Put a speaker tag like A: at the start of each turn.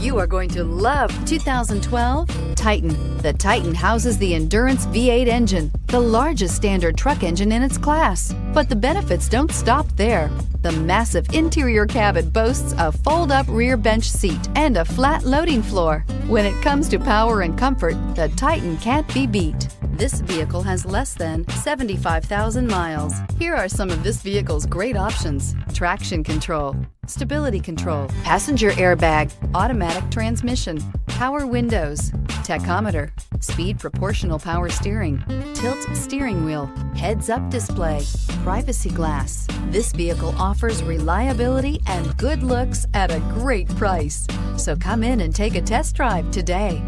A: You are going to love 2012 Titan. The Titan houses the Endurance V8 engine, the largest standard truck engine in its class. But the benefits don't stop there. The massive interior cabin boasts a fold-up rear bench seat and a flat loading floor. When it comes to power and comfort, the Titan can't be beat. This vehicle has less than 75,000 miles. Here are some of this vehicle's great options: traction control, stability control, passenger airbag, automatic transmission, power windows, tachometer, speed proportional power steering, tilt steering wheel, heads-up display, privacy glass. This vehicle offers reliability and good looks at a great price. So come in and take a test drive today.